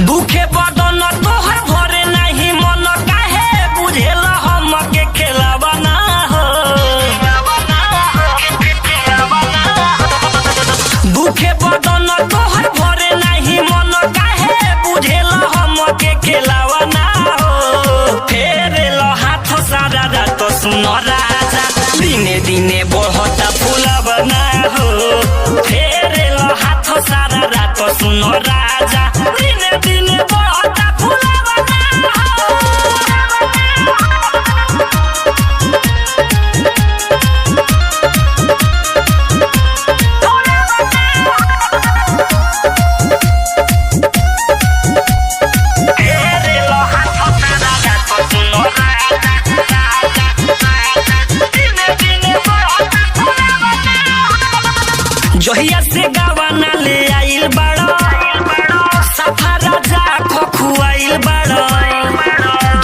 दुखे बदन तोहर भरे नहीं मन काहे बुझेल हम के खेलावा ना हो। दुखे बदन तोहर भरे नहीं मन काहे बुझेल हम के खेलावा ना हो। फेरेल हाथ सारा रात सुन राजा दिने दिने बढ़ता फूलावा ना हो। फेरेल हाथ सारा रात सुन राजा दिने दिने बढ़ता फूलावा ना हो। फेरेल हाथ सारा रात सुन राजा दिने दिने बढ़ता फूलावा ना हो। जहिया से गावाना ले आइल बड़ो सफा राजा खुआइल बड़ो।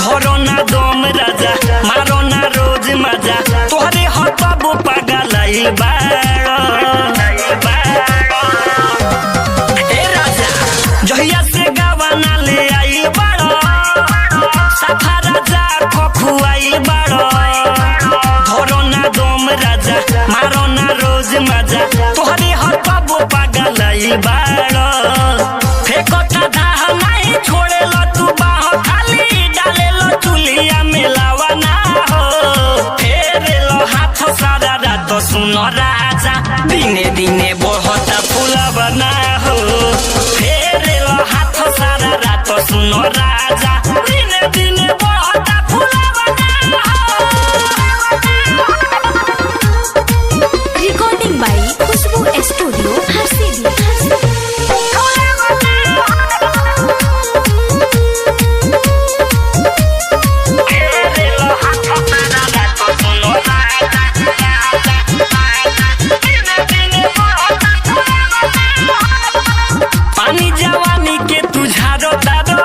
धरो ना दम राजा मारो ना रोज मजा तोहरे हतबो पागल आइल बड़ो। ए राजा जहिया से गावाना ले आइल बड़ो सफा राजा खुआइल बड़ो। धरो ना दम राजा मारो ना रोज मजा तोहरे हतबो पागल आइल बड़ो। फेंकता दाह नहीं छोड़ेल तू बाह खाली डालेल चुलिया में लावा ना हो। फेरेल हाथ सारा रात सुन राजा दिने दिने बढ़ता फूलावा ना हो। फेरेल हाथ सारा रात सुन राजा दिने दिने बढ़ता फूलावा ना हो। रिकॉर्डिंग बाई खुशबू स्टूडियो हरसिद्धि। पानी जवानी के तू झारो तारो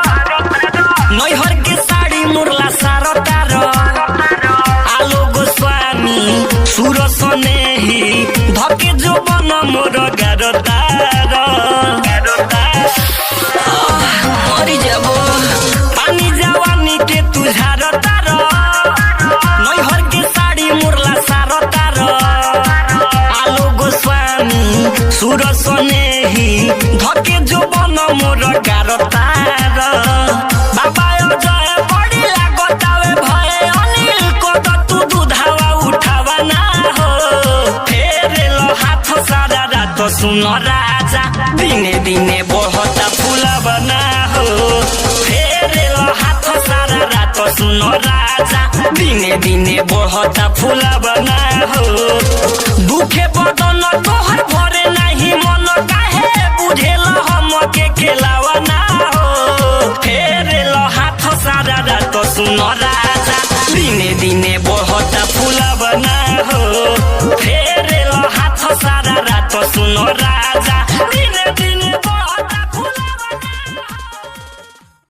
नैहर के साड़ी मुरला सारो तारो। आलो गोस्वामी सुर सने ही धके जो बन मोर गारो तारो। मरी जाबो पानी जवानी के तू झारो तारो नैहर के साड़ी मुरला सारो तारो। आलो गोस्वामी सुर सने ही धके जो बन मोर गारो तारो। बाबा जय बड़ी लागतावे भय अनिल को तू दुधावा उठावा ना हो। फेरेल हाथ सारा रात सुन राजा दिने दिने बढ़ता फूलावा ना हो। फेरेल हाथ सारा रात सुन राजा दिने दिने बढ़ता फूलावा ना हो। दुखे बदन तोहर भरे नहीं मन काहे बुझेल हम के खेलावा ना हो। फेरेल हाथ सारा रात सुन राजा दिने दिने बढ़ता फूलावा ना हो। फेरेल हाथ सारा रात सुन राजा दिने दिने